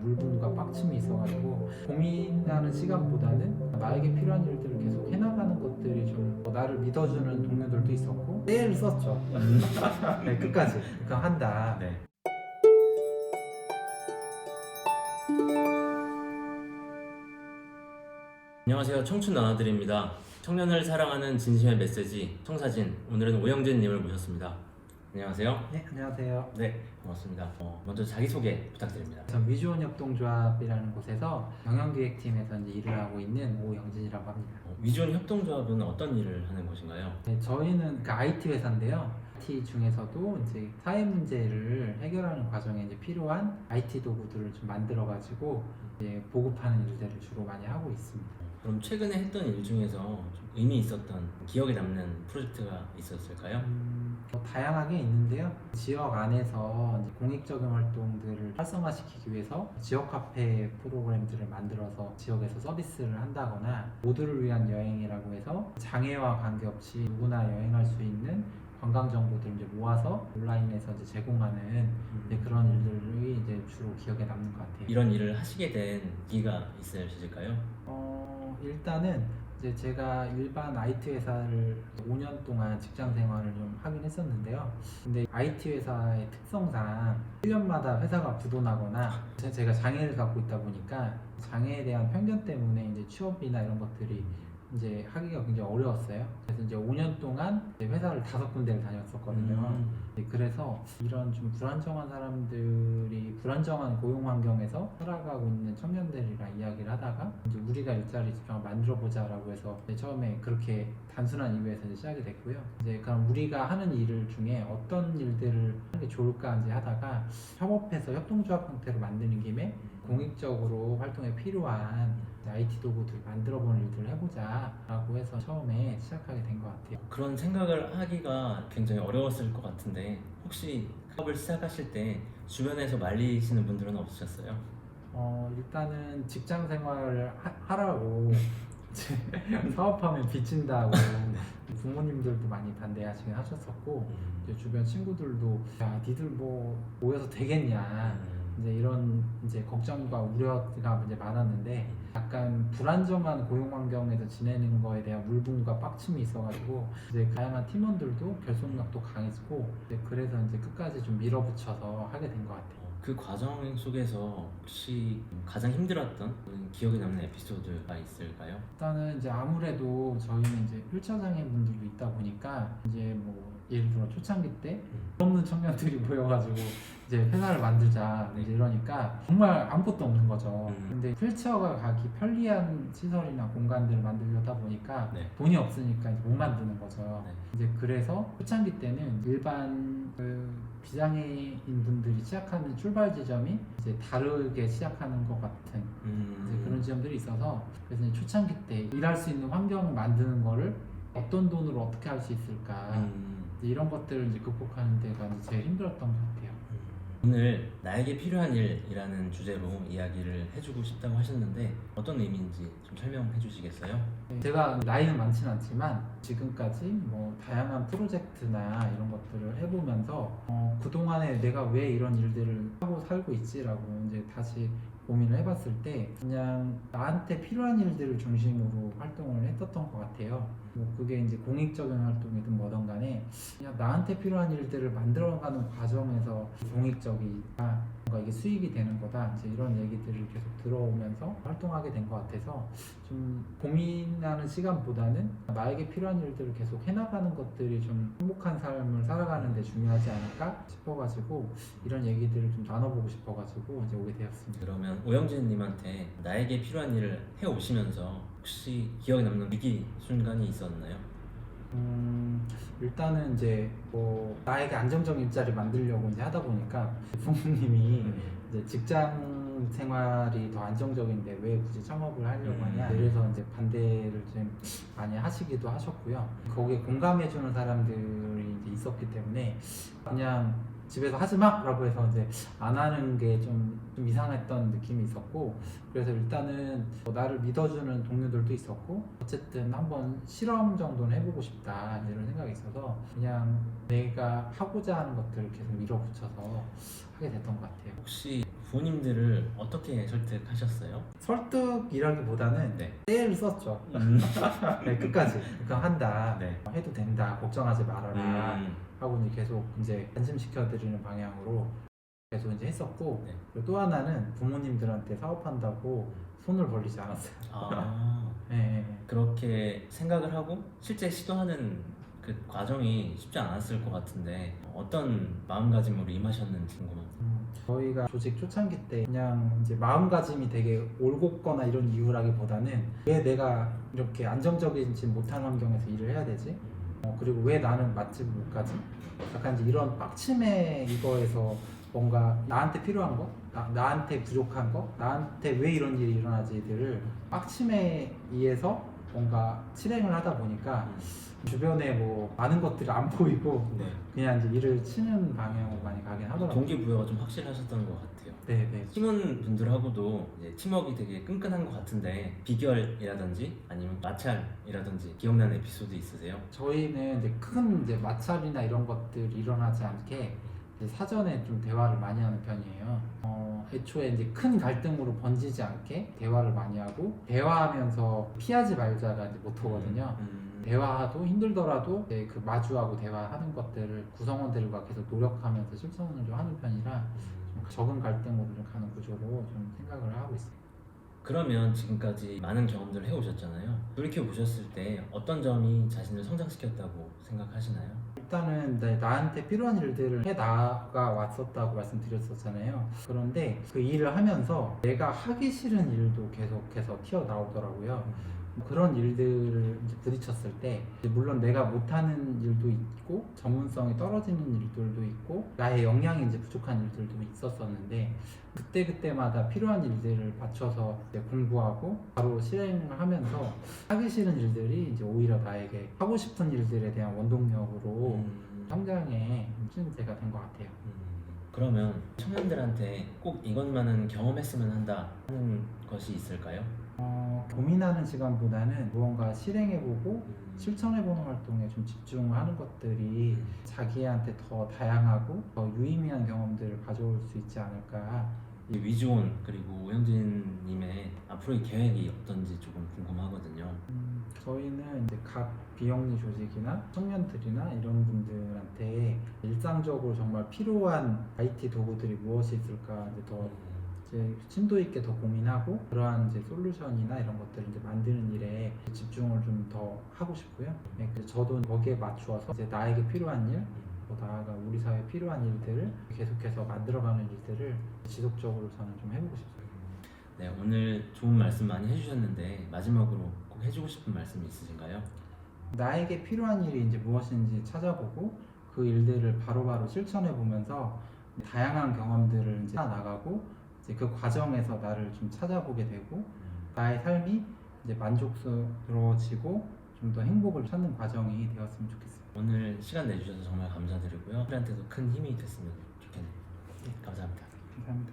물분과 빡침이 있어가지고 고민하는 시간보다는 나에게 필요한 일들을 계속 해나가는 것들이 좀 나를 믿어주는 동료들도 있었고 때를 썼죠. 네, 끝까지 그거 한다. 네. 안녕하세요. 청춘 나눠드립니다. 청년을 사랑하는 진심의 메시지 청사진, 오늘은 오영진님을 모셨습니다. 안녕하세요. 네, 안녕하세요. 네, 고맙습니다. 먼저 자기소개 부탁드립니다. 전 위주원 협동조합이라는 곳에서 경영기획팀에서 이제 일을 하고 있는 오영진이라고 합니다. 위주원 협동조합은 어떤 일을 하는 곳인가요? 네, 저희는 그 IT 회사인데요. IT 중에서도 이제 사회 문제를 해결하는 과정에 이제 필요한 IT 도구들을 좀 만들어가지고 이제 보급하는 일들을 주로 많이 하고 있습니다. 그럼 최근에 했던 일 중에서 좀 의미 있었던 기억에 남는 프로젝트가 있었을까요? 다양하게 있는데요. 지역 안에서 이제 공익적인 활동들을 활성화시키기 위해서 지역 카페 프로그램들을 만들어서 지역에서 서비스를 한다거나 모두를 위한 여행이라고 해서 장애와 관계없이 누구나 여행할 수 있는 관광 정보들을 이제 모아서 온라인에서 이제 제공하는 이제 그런 일들이 이제 주로 기억에 남는 것 같아요. 이런 일을 하시게 된 계기가 있으실까요? 일단은 이제 제가 일반 IT 회사를 5년 동안 직장 생활을 좀 하긴 했었는데요. 근데 IT 회사의 특성상 1년마다 회사가 부도나거나 제가 장애를 갖고 있다 보니까 장애에 대한 편견 때문에 이제 취업이나 이런 것들이 이제 하기가 굉장히 어려웠어요. 그래서 이제 5년 동안 이제 회사를 5군데를 다녔었거든요. 그래서 이런 좀 불안정한 사람들이 불안정한 고용 환경에서 살아가고 있는 청년들이랑 이야기를 하다가 이제 우리가 일자리 직장을 만들어 보자라고 해서 처음에 그렇게 단순한 이유에서 이제 시작이 됐고요. 이제 그럼 우리가 하는 일 중에 어떤 일들을 하는 게 좋을까 이제 하다가 협업해서 협동조합 형태로 만드는 김에 공익적으로 활동에 필요한 IT 도구들 만들어보는 일들을 해보자라고 해서 처음에 시작하게 된 것 같아요. 그런 생각을 하기가 굉장히 어려웠을 것 같은데 혹시 사업을 시작하실 때 주변에서 말리시는 분들은 없으셨어요? 일단은 직장 생활을 하라고 사업하면 빚진다고 부모님들도 많이 반대하시긴 하셨었고 이제 주변 친구들도 야 니들 뭐 모여서 되겠냐 이제 이런 이제 걱정과 우려가 이제 많았는데 약간 불안정한 고용 환경에서 지내는 거에 대한 울분과 빡침이 있어가지고 이제 다양한 팀원들도 결속력도 강했고 이제 그래서 이제 끝까지 좀 밀어붙여서 하게 된 것 같아요. 그 과정 속에서 혹시 가장 힘들었던 기억에 남는 에피소드가 있을까요? 일단은 이제 아무래도 저희는 이제 휠체어장애인 분들도 있다 보니까 이제 뭐 예를 들어 초창기 때 없는 청년들이 모여가지고 이제 회사를 만들자 이제 이러니까 정말 아무것도 없는 거죠. 근데 휠체어가 가기 편리한 시설이나 공간들을 만들려다 보니까 네. 돈이 없으니까 이제 못 만드는 거죠. 네. 이제 그래서 초창기 때는 일반 비장애인 분들이 시작하는 출발 지점이 이제 다르게 시작하는 것 같은 이제 그런 지점들이 있어서 그래서 이제 초창기 때 일할 수 있는 환경을 만드는 거를 어떤 돈으로 어떻게 할 수 있을까 이제 이런 것들을 이제 극복하는 데가 이제 제일 힘들었던 것 같아요. 오늘 나에게 필요한 일이라는 주제로 이야기를 해주고 싶다고 하셨는데 어떤 의미인지 좀 설명해 주시겠어요? 제가 나이는 많지는 않지만 지금까지 뭐 다양한 프로젝트나 이런 것들을 해보면서 그동안에 내가 왜 이런 일들을 하고 살고 있지라고 이제 다시 고민을 해봤을 때 그냥 나한테 필요한 일들을 중심으로 활동을 했었던 것 같아요. 뭐 그게 이제 공익적인 활동이든 뭐든 간에 그냥 나한테 필요한 일들을 만들어가는 과정에서 공익적이다 뭔가 이게 수익이 되는 거다 이제 이런 얘기들을 계속 들어오면서 활동하게 된 것 같아서 좀 고민하는 시간보다는 나에게 필요한 일들을 계속 해나가는 것들이 좀 행복한 삶을 살아가는 데 중요하지 않을까 싶어가지고 이런 얘기들을 좀 나눠보고 싶어가지고 이제 오게 되었습니다. 그러면 오영진님한테 나에게 필요한 일을 해오시면서 혹시 기억에 남는 위기 순간이 있었나요? 일단은 이제 뭐 나에게 안정적인 일자리 만들려고 이제 하다 보니까 부모님이 이제 직장 생활이 더 안정적인데 왜 굳이 창업을 하려고 하냐 그래서 이제 반대를 좀 많이 하시기도 하셨고요. 거기에 공감해주는 사람들이 이제 있었기 때문에 그냥 집에서 하지 마! 라고 해서 이제 안 하는 게 좀 이상했던 느낌이 있었고 그래서 일단은 뭐 나를 믿어주는 동료들도 있었고 어쨌든 한번 실험 정도는 해보고 싶다 이런 생각이 있어서 그냥 내가 하고자 하는 것들을 계속 밀어붙여서 하게 됐던 것 같아요. 혹시 부모님들을 어떻게 설득하셨어요? 설득이라기보다는 네. 떼를 썼죠. 네, 끝까지. 그러니까 한다. 네. 해도 된다. 걱정하지 말아라. 음. 하고 이제 계속 이제 안심시켜드리는 방향으로 계속 이제 했었고, 네. 그리고 또 하나는 부모님들한테 사업한다고 손을 벌리지 않았어요. 아. 네. 그렇게 생각을 하고 실제 시도하는 그 과정이 쉽지 않았을 것 같은데 어떤 마음가짐으로 임하셨는지 궁금합니다. 저희가 조직 초창기 때 그냥 이제 마음가짐이 되게 올곧거나 이런 이유라기보다는 왜 내가 이렇게 안정적이지 못한 환경에서 일을 해야 되지? 그리고 왜 나는 맛집을 못 가지? 약간 이제 이런 빡침의 이거에서 뭔가 나한테 필요한 거, 나한테 부족한 거, 나한테 왜 이런 일이 일어나지들을 빡침에 의해서 뭔가 실행을 하다 보니까 주변에 뭐 많은 것들이 안 보이고 네. 그냥 이제 일을 치는 방향으로 많이 가긴 하더라고요. 동기부여가 좀 확실하셨던 것 같아요. 네네. 팀원분들하고도 이제 팀워크가 되게 끈끈한 것 같은데 비결이라든지 아니면 마찰이라든지 기억나는 에피소드 있으세요? 저희는 이제 큰 이제 마찰이나 이런 것들이 일어나지 않게 이제 사전에 좀 대화를 많이 하는 편이에요. 애초에 이제 큰 갈등으로 번지지 않게 대화를 많이 하고 대화하면서 피하지 말자가 이제 모토거든요. 대화도 힘들더라도 이제 그 마주하고 대화하는 것들을 구성원들과 계속 노력하면서 실천을 좀 하는 편이라 좀 적은 갈등으로 좀 가는 구조로 좀 생각을 하고 있어요. 그러면 지금까지 많은 경험들을 해오셨잖아요. 돌이켜 보셨을 때 어떤 점이 자신을 성장시켰다고 생각하시나요? 일단은 나한테 필요한 일들을 해 나가 왔었다고 말씀드렸었잖아요. 그런데 그 일을 하면서 내가 하기 싫은 일도 계속해서 튀어나오더라고요. 그런 일들을 이제 부딪혔을 때 이제 물론 내가 못하는 일도 있고 전문성이 떨어지는 일들도 있고 나의 역량이 이제 부족한 일들도 있었었는데 그때마다 필요한 일들을 맞춰서 이제 공부하고 바로 실행을 하면서 하기 싫은 일들이 이제 오히려 나에게 하고 싶은 일들에 대한 원동력으로 성장의 힘든새가 된 것 같아요. 그러면 청년들한테 꼭 이것만은 경험했으면 한다 하는 것이 있을까요? 고민하는 시간보다는 무언가 실행해보고 실천해보는 활동에 좀 집중을 하는 것들이 자기한테 더 다양하고 더 유의미한 경험들을 가져올 수 있지 않을까. 이 위즈온 그리고 오영진님의 앞으로의 계획이 어떤지 조금 궁금하거든요. 저희는 이제 각 비영리 조직이나 청년들이나 이런 분들한테 일상적으로 정말 필요한 IT 도구들이 무엇이 있을까 이제 더 이제 심도 있게 더 고민하고 그러한 이제 솔루션이나 이런 것들을 이제 만드는 일에 집중을 좀 더 하고 싶고요. 네, 그래서 저도 거기에 맞추어서 이제 나에게 필요한 일, 또 나아가 우리 사회에 필요한 일들을 계속해서 만들어가는 일들을 지속적으로 저는 좀 해보고 싶어요. 네, 오늘 좋은 말씀 많이 해주셨는데 마지막으로 꼭 해주고 싶은 말씀이 있으신가요? 나에게 필요한 일이 이제 무엇인지 찾아보고 그 일들을 바로바로 실천해 보면서 다양한 경험들을 이제 나가고 이제 그 과정에서 나를 좀 찾아보게 되고 나의 삶이 이제 만족스러워지고 좀 더 행복을 찾는 과정이 되었으면 좋겠어요. 오늘 시간 내주셔서 정말 감사드리고요. 우리한테도 큰 힘이 됐으면 좋겠네요. 네, 감사합니다. 감사합니다.